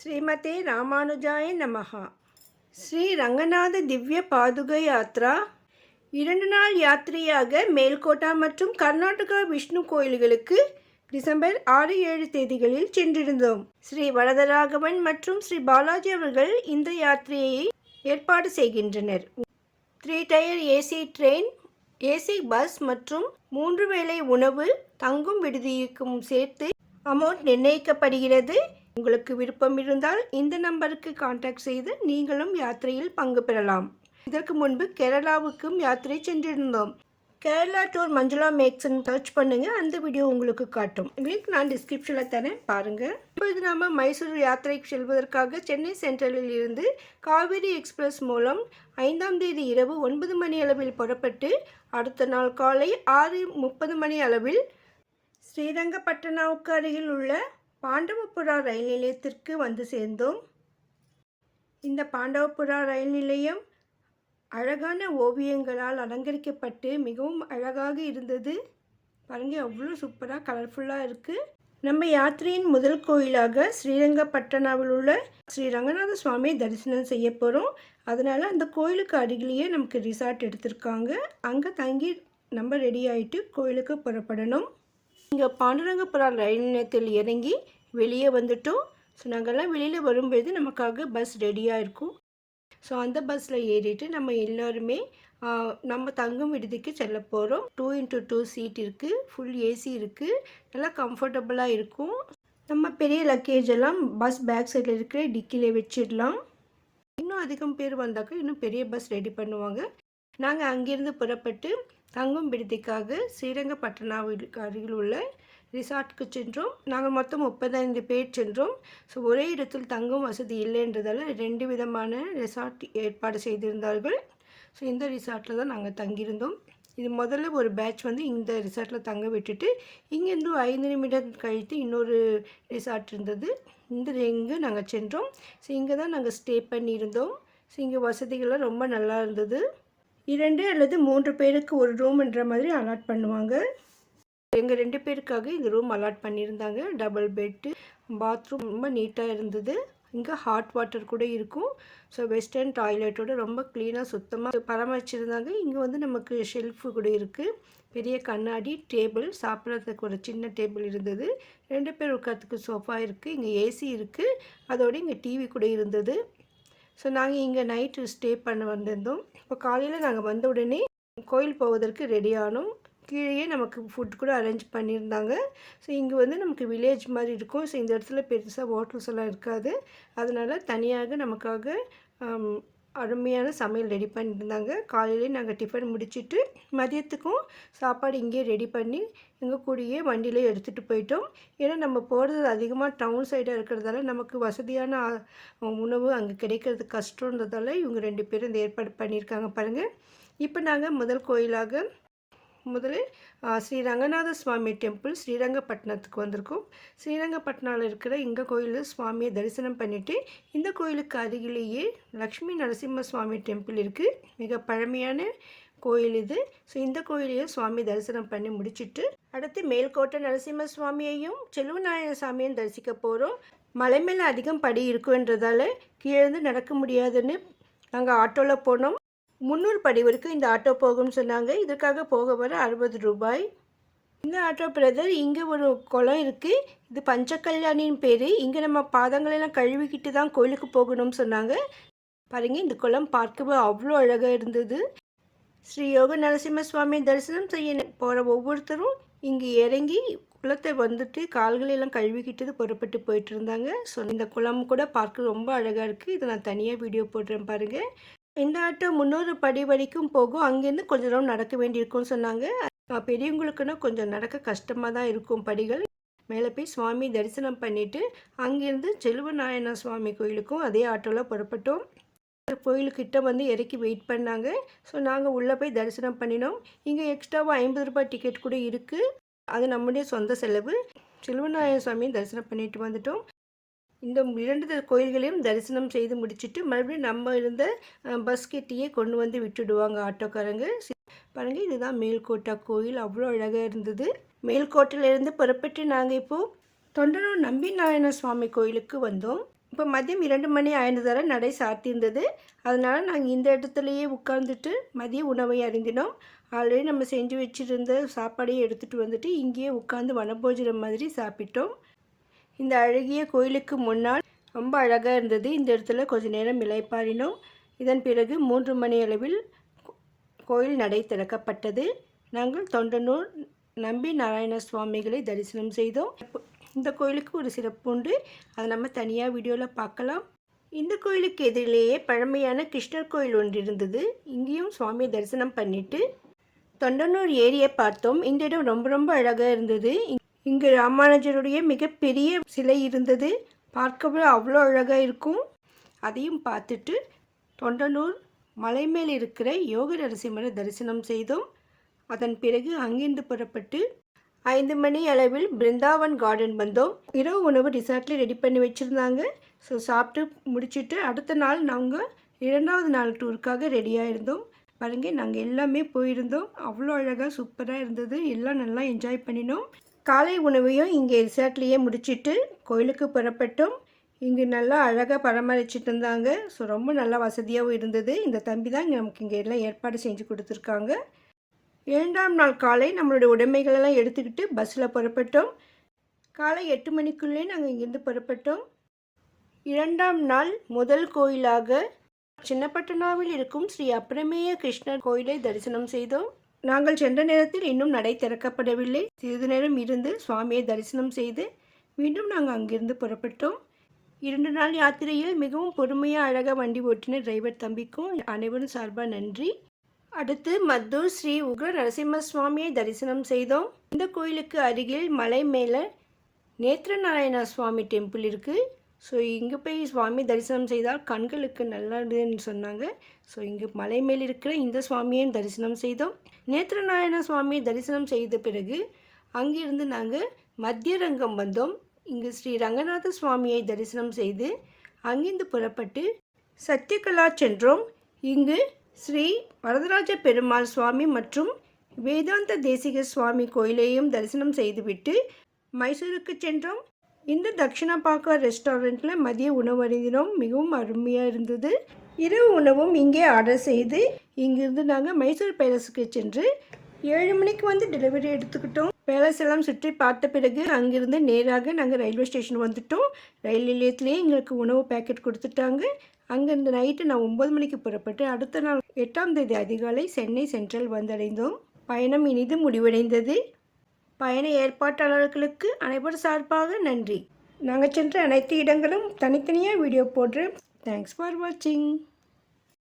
ஸ்ரீமதே ராமானுஜாய நமஹா. ஸ்ரீ ரங்கநாத திவ்ய பாதுகை யாத்ரா 2 நாள் யாத்திரையாக மேல்கோட்டா மற்றும் கர்நாடகா விஷ்ணு கோயில்களுக்கு டிசம்பர் 6-7 தேதிகளில் சென்றிருந்தோம். ஸ்ரீ வரதராகவன் மற்றும் ஸ்ரீ பாலாஜி அவர்கள் இந்த யாத்திரையை ஏற்பாடு செய்கின்றனர். 3 tyre AC train, AC bus மற்றும் 3 வேளை உணவு, தங்கும் விடுதிக்கும் சேர்த்து அமௌண்ட் நிர்ணயிக்கப்படுகிறது. உங்களுக்கு விருப்பம் இருந்தால் இந்த நம்பருக்கு கான்டாக்ட் செய்து நீங்களும் யாத்திரையில் பங்கு பெறலாம். இதற்கு முன்பு கேரளாவுக்கும் யாத்திரை சென்றிருந்தோம். கேரளா டூர் மஞ்சுளா மேக்ஸ்ன்னு சர்ச் பண்ணுங்க, அந்த வீடியோ உங்களுக்கு காட்டும். லிங்க் நான் டிஸ்கிரிப்ஷனில் தரேன், பாருங்க. இப்பொழுது நாம் மைசூர் யாத்திரைக்கு செல்வதற்காக சென்னை சென்ட்ரலில் இருந்து காவேரி எக்ஸ்பிரஸ் மூலம் 5ஆம் தேதி இரவு 9 மணி அளவில் புறப்பட்டு அடுத்த நாள் காலை 6:30 மணி அளவில் ஸ்ரீரங்கப்பட்டணாவுக்கு அருகில் உள்ள பாண்டவபுரா ரயில் நிலையத்திற்கு வந்து சேர்ந்தோம். இந்த பாண்டவபுரா ரயில் நிலையம் அழகான ஓவியங்களால் அலங்கரிக்கப்பட்டு மிகவும் அழகாக இருந்தது. பாருங்க, அவ்வளோ சூப்பராக கலர்ஃபுல்லாக இருக்குது. நம்ம யாத்திரையின் முதல் கோயிலாக ஸ்ரீரங்கப்பட்டணாவில் உள்ள ஸ்ரீ ரங்கநாத சுவாமியை தரிசனம் செய்ய போகிறோம். அதனால் அந்த கோயிலுக்கு அருகிலேயே நமக்கு ரிசார்ட் எடுத்திருக்காங்க. அங்கே தங்கி நம்ம ரெடி ஆகிட்டு கோயிலுக்கு புறப்படணும். இங்கே பாண்டுரங்கபுரா ரயில் நிலையத்தில் இறங்கி வெளியே வந்துட்டோம். ஸோ நாங்கள்லாம் வெளியில் வரும்போது நமக்காக பஸ் ரெடியாக இருக்கும். ஸோ அந்த பஸ்ஸில் ஏறிட்டு நம்ம எல்லோருமே நம்ம தங்கும் விடுதிக்கு செல்ல போகிறோம். 2x2 சீட் இருக்குது, ஃபுல் ஏசி இருக்குது, நல்லா கம்ஃபர்டபுளாக இருக்கும். நம்ம பெரிய லக்கேஜ் எல்லாம் பஸ் பேக் சைடில் இருக்கிற டிக்கியில் வச்சிடலாம். இன்னும் அதிகம் பேர் வந்தாக்க இன்னும் பெரிய பஸ் ரெடி பண்ணுவாங்க. நாங்கள் அங்கேருந்து புறப்பட்டு தங்கும் விடுதிக்காக ஸ்ரீரங்கப்பட்டணாவுக்கு அருகில் உள்ள ரிசார்ட்டுக்கு சென்றோம். நாங்கள் மொத்தம் 35 பேர் சென்றோம். ஸோ ஒரே இடத்தில் தங்கும் வசதி இல்லைன்றதால 2 விதமான ரிசார்ட் ஏற்பாடு செய்திருந்தார்கள். ஸோ இந்த ரிசார்ட்டில் தான் நாங்கள் தங்கியிருந்தோம். இது முதல்ல ஒரு பேட்ச் வந்து இந்த ரிசார்ட்டில் தங்க விட்டுட்டு இங்கேருந்து 5 நிமிடம் கழித்து இன்னொரு ரிசார்ட் இருந்தது. இங்கே நாங்கள் சென்றோம். ஸோ இங்கே தான் நாங்கள் ஸ்டே பண்ணியிருந்தோம். ஸோ இங்கே வசதிகள்லாம் ரொம்ப நல்லா இருந்தது. 2 அல்லது 3 பேருக்கு ஒரு ரூம்ன்ற மாதிரி அலாட் பண்ணுவாங்க. எங்கள் 2 பேருக்காக இந்த ரூம் அலாட் பண்ணியிருந்தாங்க. டபுள் பெட்டு, பாத்ரூம் ரொம்ப நீட்டாக இருந்தது. இங்கே ஹாட் வாட்டர் கூட இருக்கும். ஸோ வெஸ்டர்ன் டாய்லெட்டோட ரொம்ப க்ளீனாக சுத்தமாக பராமரிச்சிருந்தாங்க. இங்கே வந்து நமக்கு ஷெல்ஃபு கூட இருக்குது. பெரிய கண்ணாடி டேபிள், சாப்பிட்றதுக்கு ஒரு சின்ன டேபிள் இருந்தது. 2 பேர் உட்காரத்துக்கு சோஃபா இருக்குது. இங்கே ஏசி இருக்குது. அதோடு இங்கே டிவி கூட இருந்தது. ஸோ நாங்கள் இங்கே நைட்டு ஸ்டே பண்ண வந்திருந்தோம். இப்போ காலையில் நாங்கள் வந்த உடனே கோயில் போவதற்கு ரெடி ஆனோம். கீழே நமக்கு ஃபுட் கூட அரேஞ்ச் பண்ணியிருந்தாங்க. ஸோ இங்கே வந்து நமக்கு வில்லேஜ் மாதிரி இருக்கும். ஸோ இந்த இடத்துல பெருசாக ஹோட்டல்ஸ் எல்லாம் இருக்காது. அதனால் தனியாக நமக்காக அருமையான சமையல் ரெடி பண்ணியிருந்தாங்க. காலையிலே நாங்கள் டிஃபன் முடிச்சுட்டு மதியத்துக்கும் சாப்பாடு இங்கேயே ரெடி பண்ணி எங்கள் கூடயே வண்டியிலே எடுத்துகிட்டு போயிட்டோம். ஏன்னா நம்ம போகிறது அதிகமாக டவுன் சைடாக இருக்கிறதால நமக்கு வசதியான உணவு அங்கே கிடைக்கிறது கஷ்டன்றதால இவங்க 2 பேரும் இந்த ஏற்பாடு பண்ணியிருக்காங்க பாருங்கள். இப்போ நாங்கள் முதல் கோயிலாக முதலில் ஸ்ரீ ரங்கநாத சுவாமி டெம்பிள் ஸ்ரீரங்கப்பட்டினத்துக்கு வந்திருக்கோம். ஸ்ரீரங்கப்பட்டினாவில் இருக்கிற இந்த கோயிலில் சுவாமியை தரிசனம் பண்ணிவிட்டு இந்த கோயிலுக்கு அருகிலேயே லக்ஷ்மி நரசிம்ம சுவாமி டெம்பிள் இருக்குது. மிக பழமையான கோயில் இது. ஸோ இந்த கோயிலையும் சுவாமி தரிசனம் பண்ணி முடிச்சுட்டு அடுத்து மேல்கோட்டை நரசிம்ம சுவாமியையும் செல்வநாயக சாமியையும் தரிசிக்க போகிறோம். மலை மேலே அதிகம் படி இருக்குன்றதால கீழேருந்து நடக்க முடியாதுன்னு நாங்கள் ஆட்டோவில் போனோம். 300 படி வரைக்கும் இந்த ஆட்டோ போகும்னு சொன்னாங்க. இதற்காக போக வர 60 ரூபாய். இந்த ஆட்டோ பிரதர் இங்கே ஒரு குளம் இருக்குது. இது பஞ்சகல்யாணின்னு பேர். இங்கே நம்ம பாதங்களெல்லாம் கழுவிக்கிட்டு தான் கோயிலுக்கு போகணும்னு சொன்னாங்க. பாருங்க, இந்த குளம் பார்க்கவே அவ்வளோ அழகாக இருந்தது. ஸ்ரீ யோக நரசிம்ம சுவாமி தரிசனம் செய்ய போகிற ஒவ்வொருத்தரும் இங்கே இறங்கி குளத்தை வந்துட்டு கால்களெல்லாம் கழுவிக்கிட்டு புறப்பட்டு போயிட்டு இருந்தாங்க. ஸோ இந்த குளம் கூட பார்க்க ரொம்ப அழகாக இருக்குது. இதை நான் தனியாக வீடியோ போடுறேன் பாருங்கள். இந்த ஆட்டோ 300 படி வரைக்கும் போகும். அங்கேருந்து கொஞ்சம் தூரம் நடக்க வேண்டியிருக்கும்னு சொன்னாங்க. பெரியவங்களுக்குன்னா கொஞ்சம் நடக்க கஷ்டமாக தான் இருக்கும் படிகள். மேலே போய் சுவாமி தரிசனம் பண்ணிவிட்டு அங்கேருந்து செல்வநாயன சுவாமி கோயிலுக்கும் அதே ஆட்டோவில் புறப்பட்டோம். கோயிலுக்கிட்ட வந்து இறக்கி வெயிட் பண்ணாங்க. ஸோ நாங்கள் உள்ளே போய் தரிசனம் பண்ணினோம். இங்கே எக்ஸ்ட்ராவாக 50 ரூபாய் டிக்கெட் கூட இருக்குது. அது நம்முடைய சொந்த செலவு. செல்வநாயன சுவாமியும் தரிசனம் பண்ணிட்டு வந்துட்டோம். இந்த 2 கோயில்களையும் தரிசனம் செய்து முடிச்சுட்டு மறுபடியும் நம்ம இருந்த பஸ் கிட்டேயே கொண்டு வந்து விட்டுடுவாங்க ஆட்டோக்காரங்க. பாருங்கள், இதுதான் மேல்கோட்டா கோயில். அவ்வளோ அழகாக இருந்தது. மேல்கோட்டையிலேருந்து புறப்பட்டு நாங்கள் இப்போது தொண்டனூர் நம்பி நாராயண சுவாமி கோயிலுக்கு வந்தோம். இப்போ மதியம் 2 மணி ஆயிருந்ததால் நடை சாத்தியிருந்தது. அதனால் நாங்கள் இந்த இடத்துலையே உட்காந்துட்டு மதிய உணவை அருந்தினோம். ஆல்ரெடி நம்ம செஞ்சு வச்சுருந்த சாப்பாடையும் எடுத்துகிட்டு வந்துட்டு இங்கேயே உட்காந்து வனபோஜனம் மாதிரி சாப்பிட்டோம். இந்த அழகிய கோயிலுக்கு முன்னால் ரொம்ப அழகாக இருந்தது. இந்த இடத்துல கொஞ்சம் நேரம் இளைப்பாறினோம். இதன் பிறகு 3 மணி அளவில் கோயில் நடை திறக்கப்பட்டது. நாங்கள் தொண்டனூர் நம்பி நாராயண சுவாமிகளை தரிசனம் செய்தோம். இந்த கோயிலுக்கு ஒரு சிறப்பு உண்டு, அதை நம்ம தனியாக வீடியோவில் பார்க்கலாம். இந்த கோயிலுக்கு எதிரிலேயே பழமையான கிருஷ்ணர் கோயில் ஒன்று இருந்தது. இங்கேயும் சுவாமியை தரிசனம் பண்ணிவிட்டு தொண்டனூர் ஏரியை பார்த்தோம். இந்த இடம் ரொம்ப ரொம்ப அழகாக இருந்தது. இங்கு ராமானுஜருடைய மிகப்பெரிய சிலை இருந்தது. பார்க்கவே அவ்வளோ அழகாக இருக்கும். அதையும் பார்த்துட்டு தொண்டனூர் மலை மேல் இருக்கிற யோக நரசிம்மரை தரிசனம் செய்தோம். அதன் பிறகு அங்கிருந்து புறப்பட்டு 5 மணி அளவில் பிருந்தாவன் கார்டன் வந்தோம். இரவு உணவு ரிசார்ட்லேயே ரெடி பண்ணி வச்சுருந்தாங்க. ஸோ சாப்பிட்டு முடிச்சுட்டு அடுத்த நாள் நாங்கள் 2வது நாள் டூருக்காக ரெடியாக இருந்தோம். பாருங்கள், நாங்கள் எல்லாமே போயிருந்தோம். அவ்வளோ அழகாக சூப்பராக இருந்தது. எல்லாம் நல்லா என்ஜாய் பண்ணினோம். காலை உணவையும் இங்கே ரிசார்ட்லேயே முடிச்சுட்டு கோயிலுக்கு புறப்பட்டோம். இங்கே நல்லா அழகாக பராமரிச்சுட்டு இருந்தாங்க. ஸோ ரொம்ப நல்லா வசதியாகவும் இருந்தது. இந்த தம்பி தான் நமக்கு இங்கே எல்லாம் ஏற்பாடு செஞ்சு கொடுத்துருக்காங்க. 2ஆம் நாள் காலை நம்மளுடைய உடைமைகளெல்லாம் எடுத்துக்கிட்டு பஸ்ஸில் புறப்பட்டோம். காலை 8 மணிக்குள்ளே நாங்கள் இங்கேருந்து புறப்பட்டோம். 2ஆம் நாள் முதல் கோயிலாக சின்னப்பட்டனாவில் இருக்கும் ஸ்ரீ அப்பிரமேய கிருஷ்ணர் கோயிலை தரிசனம் செய்தோம். நாங்கள் சென்ற நேரத்தில் இன்னும் நடை திறக்கப்படவில்லை. சிறிது நேரம் இருந்து சுவாமியை தரிசனம் செய்து மீண்டும் நாங்கள் அங்கிருந்து புறப்பட்டோம். 2 நாள் யாத்திரையில் மிகவும் பொறுமையாக அழகாக வண்டி ஓட்டின டிரைவர் தம்பிக்கும் அனைவரும் சார்பாக நன்றி. அடுத்து மத்தூர் ஸ்ரீ உக்ர நரசிம்ம சுவாமியை தரிசனம் செய்தோம். இந்த கோயிலுக்கு அருகில் மலை மேலே நேத்ரநாராயண சுவாமி டெம்பிள் இருக்குது. ஸோ இங்கே போய் சுவாமி தரிசனம் செய்தால் கண்களுக்கு நல்லதுன்னு சொன்னாங்க. ஸோ இங்கே மலை மேல் இருக்கிற இந்த சுவாமியையும் தரிசனம் செய்தோம். நேத்ரநாராயண சுவாமியை தரிசனம் செய்த பிறகு அங்கிருந்து நாங்கள் மத்திய ரங்கம் வந்தோம். இங்கு ஸ்ரீ ரங்கநாத சுவாமியை தரிசனம் செய்து அங்கிருந்து புறப்பட்டு சத்யகலா சென்றோம். இங்கு ஸ்ரீ வரதராஜ பெருமாள் சுவாமி மற்றும் வேதாந்த தேசிக சுவாமி கோயிலையும் தரிசனம் செய்துவிட்டு மைசூருக்கு சென்றோம். இந்த தக்ஷணபாக்கா ரெஸ்டாரண்ட்டில் மதிய உணவு அருந்தினோம். மிகவும் அருமையாக இருந்தது. இரவு உணவும் இங்கே ஆர்டர் செய்து இங்கிருந்து நாங்கள் மைசூர் பேலஸுக்கு சென்று 7 மணிக்கு வந்து டெலிவரி எடுத்துக்கிட்டோம். பேலஸ் எல்லாம் சுற்றி பார்த்த பிறகு அங்கிருந்து நேராக நாங்கள் ரயில்வே ஸ்டேஷன் வந்துவிட்டோம். ரயில் நிலையத்திலே எங்களுக்கு உணவு பேக்கெட் கொடுத்துட்டாங்க. அங்கேருந்து நைட்டு நான் 9 மணிக்கு புறப்பட்டு அடுத்த நாள் 8ஆம் தேதி அதிகாலை சென்னை சென்ட்ரல் வந்தடைந்தோம். பயணம் இனிது முடிவடைந்தது. பயண ஏற்பாட்டாளர்களுக்கு அனைவரும் சார்பாக நன்றி. நாங்கள் சென்ற அனைத்து இடங்களும் தனித்தனியாக வீடியோ போடுறேன். தேங்க்ஸ் ஃபார் வாட்சிங்.